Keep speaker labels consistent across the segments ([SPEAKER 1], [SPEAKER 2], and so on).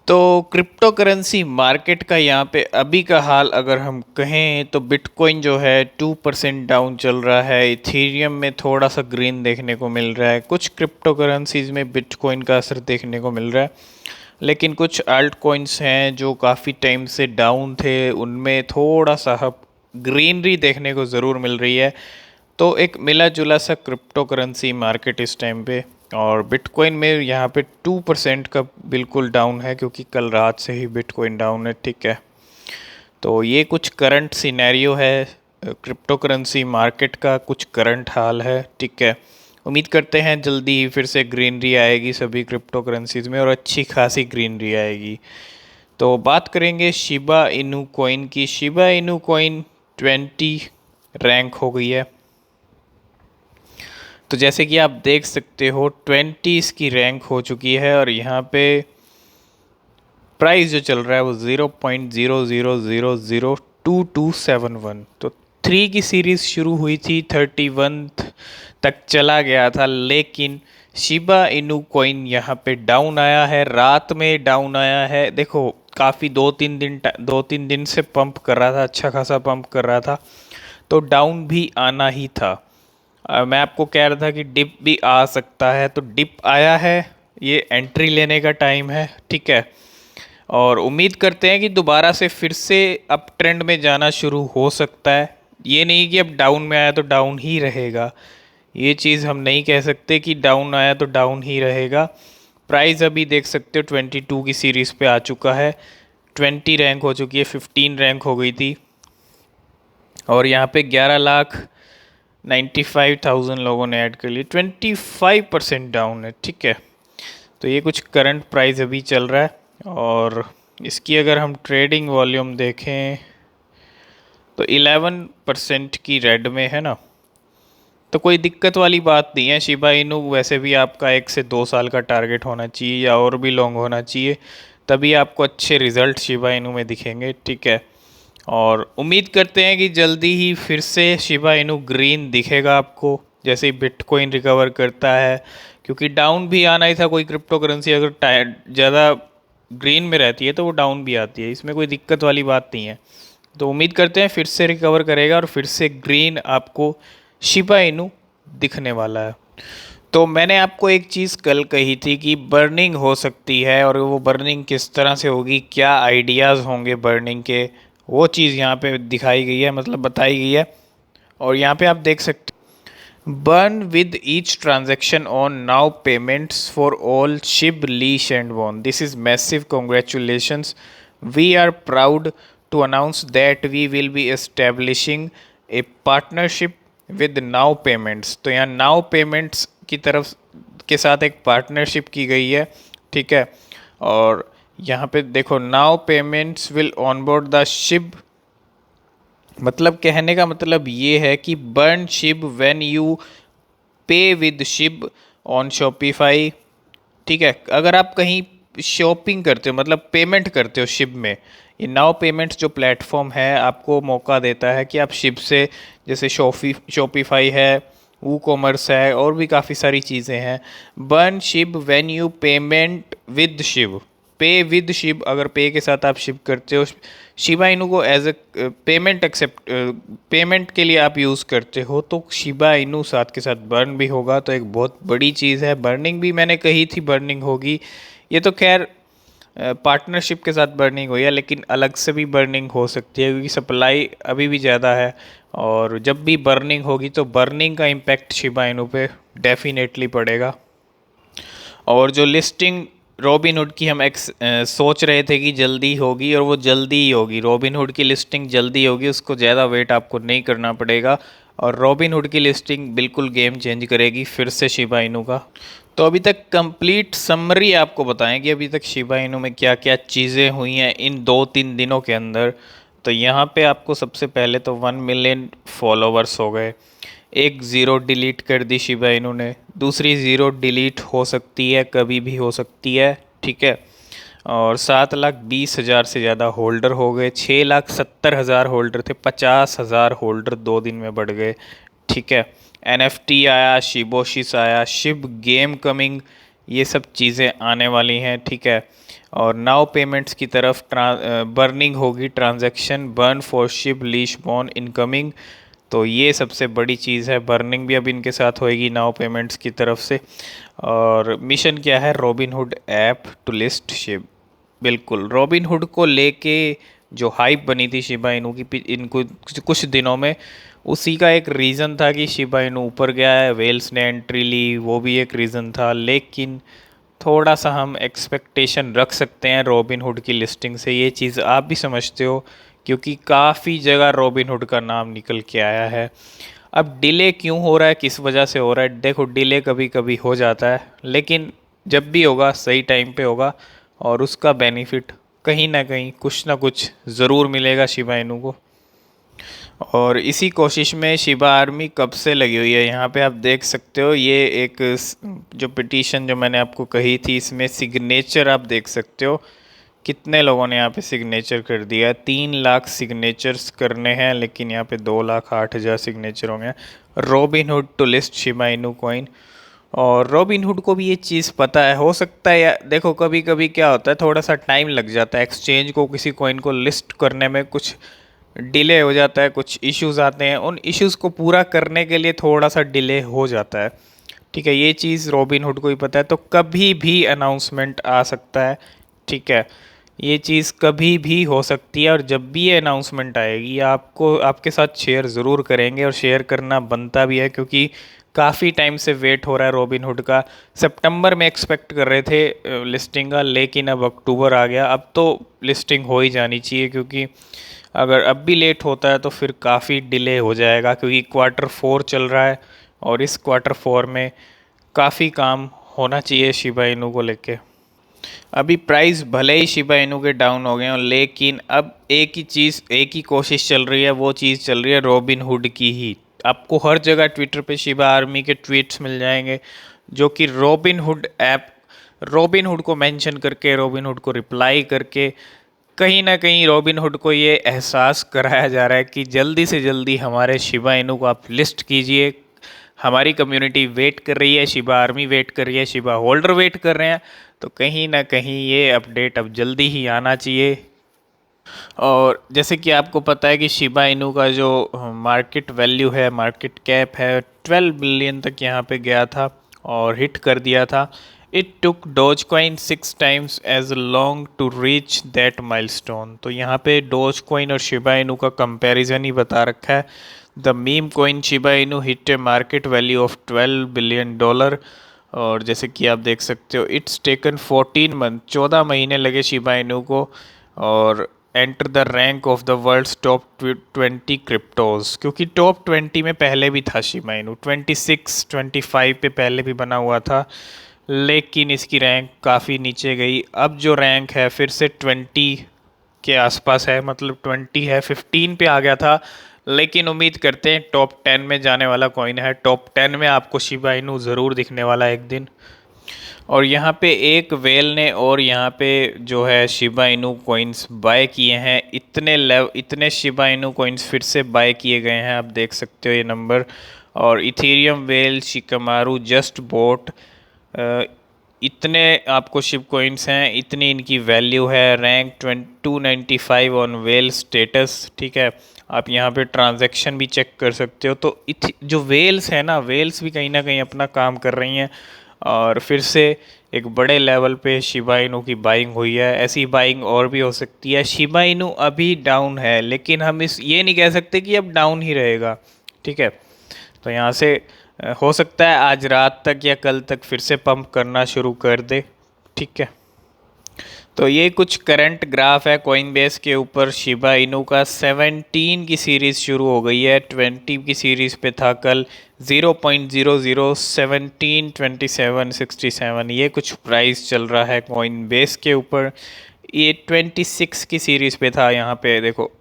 [SPEAKER 1] तो crypto currency market का यहाँ पे अभी का हाल अगर हम कहें तो बिटकॉइन जो है 2% डाउन चल रहा है। इथेरियम में थोड़ा सा ग्रीन देखने को मिल रहा है। कुछ क्रिप्टो करेंसीज में बिटकॉइन का असर देखने को मिल रहा है, लेकिन कुछ अल्ट कॉइन्स हैं जो काफ़ी टाइम से डाउन थे, उनमें थोड़ा सा ग्रीनरी देखने को ज़रूर मिल रही है। तो एक मिला जुला सा क्रिप्टो करेंसी मार्केट इस टाइम पे। और बिटकॉइन में यहाँ पे 2% का बिल्कुल डाउन है, क्योंकि कल रात से ही बिटकॉइन डाउन है। ठीक है, तो ये कुछ करंट सिनेरियो है क्रिप्टो करेंसी मार्केट का, कुछ करंट हाल है। ठीक है, उम्मीद करते हैं जल्दी ही फिर से ग्रीनरी आएगी सभी क्रिप्टो करेंसीज में, और अच्छी खासी ग्रीनरी आएगी। तो बात करेंगे शिबा इनू कॉइन की। शिबा इनू कॉइन 20 रैंक हो गई है। तो जैसे कि आप देख सकते हो 20 इसकी रैंक हो चुकी है, और यहाँ पे प्राइस जो चल रहा है वो 0.00002271। तो 3 की सीरीज़ शुरू हुई थी, 31 तक चला गया था, लेकिन शिबा इनू कॉइन यहाँ पे डाउन आया है, रात में डाउन आया है। देखो काफ़ी 2-3 दिन से पंप कर रहा था, अच्छा खासा पंप कर रहा था, तो डाउन भी आना ही था। मैं आपको कह रहा था कि डिप भी आ सकता है, तो डिप आया है, ये एंट्री लेने का टाइम है। ठीक है, और उम्मीद करते हैं कि दोबारा से फिर से अप ट्रेंड में जाना शुरू हो सकता है। ये नहीं कि अब डाउन में आया तो डाउन ही रहेगा, ये चीज़ हम नहीं कह सकते कि डाउन आया तो डाउन ही रहेगा। प्राइस अभी देख सकते हो 22 की सीरीज़ पे आ चुका है, 20 रैंक हो चुकी है, 15 रैंक हो गई थी, और यहाँ पे 11,95,000 लोगों ने ऐड कर लिया। 25% डाउन है। ठीक है, तो ये कुछ करंट प्राइस अभी चल रहा है, और इसकी अगर हम ट्रेडिंग वॉल्यूम देखें तो 11% की रेड में है ना, तो कोई दिक्कत वाली बात नहीं है। शिबा इनू वैसे भी आपका 1 से 2 साल का टारगेट होना चाहिए, या और भी लॉन्ग होना चाहिए, तभी आपको अच्छे रिजल्ट शिबा इनू में दिखेंगे। ठीक है, और उम्मीद करते हैं कि जल्दी ही फिर से शिबा इनू ग्रीन दिखेगा आपको, जैसे ही बिटकॉइन रिकवर करता है, क्योंकि डाउन भी आना ही था। कोई क्रिप्टो करेंसी अगर ज़्यादा ग्रीन में रहती है तो वो डाउन भी आती है, इसमें कोई दिक्कत वाली बात नहीं है। तो उम्मीद करते हैं फिर से रिकवर करेगा, और फिर से ग्रीन आपको शिबा इनू दिखने वाला है। तो मैंने आपको एक चीज़ कल कही थी कि बर्निंग हो सकती है, और वो बर्निंग किस तरह से होगी, क्या आइडियाज़ होंगे बर्निंग के, वो चीज़ यहाँ पे दिखाई गई है, मतलब बताई गई है। और यहाँ पे आप देख सकते, burn with each transaction on now payments for all Shib Leash and Bone, this is massive, congratulations, we are proud to announce that we will be establishing a partnership with now payments. तो यहाँ now payments की तरफ के साथ एक partnership की गई है। ठीक है, और यहाँ पे देखो, now payments will onboard the Shiv, मतलब कहने का मतलब ये है कि बर्न शिब व्हेन यू पे विद शिब ऑन शॉपिफाई। ठीक है, अगर आप कहीं शॉपिंग करते हो, मतलब पेमेंट करते हो शिब में, ये नाउ पेमेंट्स जो प्लेटफॉर्म है आपको मौका देता है कि आप शिब से, जैसे शॉपिफाई है, वू कॉमर्स है, और भी काफ़ी सारी चीज़ें हैं। Burn Shiv when you payment with Shiv, पे विद शिब, अगर पे के साथ आप शिब करते हो, शिबा इनू को एज ए पेमेंट के लिए आप यूज़ करते हो, तो शिबा इनू साथ के साथ बर्न भी होगा। तो एक बहुत बड़ी चीज़ है। बर्निंग भी मैंने कही थी बर्निंग होगी, ये तो खैर पार्टनरशिप के साथ बर्निंग हुई है, लेकिन अलग से भी बर्निंग हो सकती है, क्योंकि सप्लाई अभी भी ज़्यादा है, और जब भी बर्निंग होगी तो बर्निंग का इम्पैक्ट शिबा इनू पे डेफिनेटली पड़ेगा। और जो लिस्टिंग रॉबिनहुड की हम सोच रहे थे कि जल्दी होगी, और वो जल्दी ही होगी। रॉबिनहुड की लिस्टिंग जल्दी होगी, उसको ज़्यादा वेट आपको नहीं करना पड़ेगा, और रॉबिनहुड की लिस्टिंग बिल्कुल गेम चेंज करेगी फिर से शिबा इनू का। तो अभी तक कंप्लीट समरी आपको बताएं कि अभी तक शिबा इनू में क्या क्या चीज़ें हुई हैं इन 2-3 दिनों के अंदर। तो यहाँ पे आपको सबसे पहले तो 1 मिलियन फॉलोवर्स हो गए, एक ज़ीरो डिलीट कर दी शिबा इनू ने, दूसरी ज़ीरो डिलीट हो सकती है, कभी भी हो सकती है। ठीक है, और 7,20,000 से ज़्यादा होल्डर हो गए, 6,70,000 होल्डर थे, 50,000 होल्डर 2 दिन में बढ़ गए। ठीक है, NFT आया, शिबोशिस आया, शिब गेम कमिंग, ये सब चीज़ें आने वाली हैं। ठीक है, और नाउ पेमेंट्स की तरफ बर्निंग होगी transaction burn for Shib Leash Bone incoming. तो ये सबसे बड़ी चीज़ है, बर्निंग भी अब इनके साथ होएगी नाउ पेमेंट्स की तरफ से। और मिशन क्या है, Robinhood app to list ship. बिल्कुल, रॉबिनहुड को लेके जो हाइप बनी थी शिबा इनू की इनको कुछ दिनों में, उसी का एक रीज़न था कि शिबा इनू ऊपर गया है, वेल्स ने एंट्री ली, वो भी एक रीज़न था। लेकिन थोड़ा सा हम एक्सपेक्टेशन रख सकते हैं रॉबिनहुड की लिस्टिंग से, ये चीज़ आप भी समझते हो, क्योंकि काफ़ी जगह रॉबिनहुड का नाम निकल के आया है। अब डिले क्यों हो रहा है, किस वजह से हो रहा है, देखो डिले कभी कभी हो जाता है, लेकिन जब भी होगा सही टाइम पे होगा और उसका बेनिफिट कहीं ना कहीं कुछ ना कुछ ज़रूर मिलेगा शिबा इनू को। और इसी कोशिश में शिबा आर्मी कब से लगी हुई है, यहाँ पे आप देख सकते हो। ये एक जो पिटीशन जो मैंने आपको कही थी, इसमें सिग्नेचर आप देख सकते हो कितने लोगों ने यहाँ पे सिग्नेचर कर दिया है। 3 लाख सिग्नेचर्स करने हैं, लेकिन यहाँ पे 2,08,000 सिग्नेचर होंगे। Robinhood to list Shiba Inu coin. और रॉबिनहुड को भी ये चीज़ पता है, हो सकता है या देखो कभी कभी क्या होता है, थोड़ा सा टाइम लग जाता है एक्सचेंज को किसी कॉइन को लिस्ट करने में, कुछ डिले हो जाता है, कुछ इश्यूज आते हैं, उन इश्यूज को पूरा करने के लिए थोड़ा सा डिले हो जाता है। ठीक है, ये चीज़ रॉबिनहुड को ही पता है, तो कभी भी अनाउंसमेंट आ सकता है। ठीक है, ये चीज़ कभी भी हो सकती है, और जब भी ये अनाउंसमेंट आएगी आपको आपके साथ शेयर ज़रूर करेंगे, और शेयर करना बनता भी है, क्योंकि काफ़ी टाइम से वेट हो रहा है रॉबिनहुड का। सितंबर में एक्सपेक्ट कर रहे थे लिस्टिंग का, लेकिन अब अक्टूबर आ गया, अब तो लिस्टिंग हो ही जानी चाहिए, क्योंकि अगर अब भी लेट होता है तो फिर काफ़ी डिले हो जाएगा, क्योंकि Q4 चल रहा है और इस Q4 में काफ़ी काम होना चाहिए शिबा इनू को लेके। अभी प्राइस भले ही शिबा इनू के डाउन हो गए हैं, लेकिन अब एक ही कोशिश चल रही है, वो चीज़ चल रही है रॉबिनहुड की ही। आपको हर जगह ट्विटर पे शिबा आर्मी के ट्वीट्स मिल जाएंगे, जो कि रॉबिनहुड ऐप, रॉबिनहुड को मेंशन करके, रॉबिनहुड को रिप्लाई करके, कहीं ना कहीं रॉबिनहुड को ये एहसास कराया जा रहा है कि जल्दी से जल्दी हमारे शिबा इनू को आप लिस्ट कीजिए। हमारी कम्युनिटी वेट कर रही है, शिबा आर्मी वेट कर रही है, शिबा होल्डर वेट कर रहे हैं, तो कहीं ना कहीं ये अपडेट अब जल्दी ही आना चाहिए। और जैसे कि आपको पता है कि शिबा इनू का जो मार्केट वैल्यू है, मार्केट कैप है, 12 बिलियन तक यहाँ पे गया था और हिट कर दिया था। It took doge coin 6 times as long to reach that milestone. तो यहाँ पे डोज कॉइन और शिबा इनू का कंपैरिजन ही बता रखा है। The meme coin Shiba Inu hit A market value of $12 billion. और जैसे कि आप देख सकते हो, इट्स टेकन 14 मंथ, 14 महीने लगे शिबा इनू को, और enter the rank of the world's top 20 cryptos, क्योंकि टॉप 20 में पहले भी था शिबा इनू, 26 25 पे पहले भी बना हुआ था, लेकिन इसकी रैंक काफ़ी नीचे गई। अब जो रैंक है फिर से 20 के आसपास है, मतलब 20 है, 15 पे आ गया था, लेकिन उम्मीद करते हैं टॉप 10 में जाने वाला कॉइन है। टॉप 10 में आपको शिबा इनू ज़रूर दिखने वाला है एक दिन। और यहाँ पे एक वेल ने और यहाँ पे जो है शिबा इनू कॉइन्स बाय किए हैं, इतने शिबा इनू कॉइन्स फिर से बाय किए गए हैं, आप देख सकते हो ये नंबर। और Ethereum well Shikamaru just boat, इतने आपको शिप कॉइन्स हैं, इतनी इनकी वैल्यू है। Rank 295 on well status. ठीक है, आप यहाँ पे ट्रांजैक्शन भी चेक कर सकते हो। तो जो वेल्स है ना, वेल्स भी कहीं ना कहीं अपना काम कर रही हैं, और फिर से एक बड़े लेवल पे शिबा इनू की बाइंग हुई है। ऐसी बाइंग और भी हो सकती है। शिबा इनू अभी डाउन है, लेकिन हम ये नहीं कह सकते कि अब डाउन ही रहेगा। ठीक है, तो यहाँ से हो सकता है आज रात तक या कल तक फिर से पंप करना शुरू कर दे। ठीक है, तो ये कुछ करंट ग्राफ है कॉइन बेस के ऊपर। शिबा इनू का 17 की सीरीज़ शुरू हो गई है, 20 की सीरीज़ पे था कल, 0.00 17 27 67, ये कुछ प्राइस चल रहा है कॉइन बेस के ऊपर। ये 26 की सीरीज़ पे था, यहाँ पे देखो,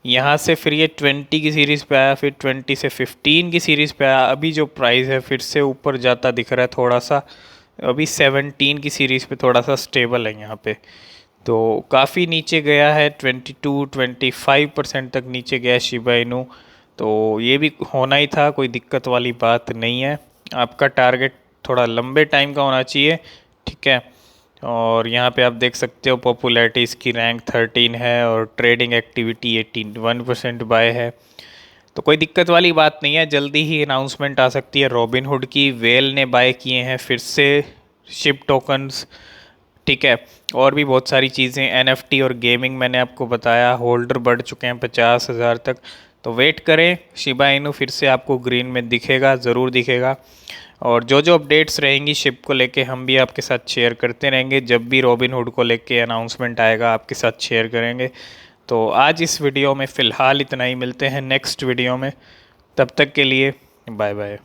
[SPEAKER 1] यहाँ से फिर ये 20 की सीरीज़ पे आया, फिर 20 से 15 की सीरीज़ पे आया, अभी जो प्राइस है फिर से ऊपर जाता दिख रहा है थोड़ा सा। अभी 17 की सीरीज़ पे थोड़ा सा स्टेबल है यहाँ पे, तो काफ़ी नीचे गया है, 22-25% तक नीचे गया है शिबा इनू। तो ये भी होना ही था, कोई दिक्कत वाली बात नहीं है। आपका टारगेट थोड़ा लंबे टाइम का होना चाहिए। ठीक है, और यहाँ पे आप देख सकते हो पॉपुलैरिटी इसकी रैंक 13 है और ट्रेडिंग एक्टिविटी 81% बाय है। तो कोई दिक्कत वाली बात नहीं है, जल्दी ही अनाउंसमेंट आ सकती है रॉबिनहुड की। वेल ने बाय किए हैं फिर से शिप टोकन्स, ठीक है। और भी बहुत सारी चीज़ें, एनएफटी और गेमिंग मैंने आपको बताया, होल्डर बढ़ चुके हैं 50,000 तक। तो वेट करें, शिबा इनू फिर से आपको ग्रीन में दिखेगा, ज़रूर दिखेगा। और जो जो अपडेट्स रहेंगी शिप को लेके हम भी आपके साथ शेयर करते रहेंगे। जब भी रॉबिनहुड को लेके अनाउंसमेंट आएगा आपके साथ शेयर करेंगे। तो आज इस वीडियो में फ़िलहाल इतना ही, मिलते हैं नेक्स्ट वीडियो में। तब तक के लिए बाय बाय।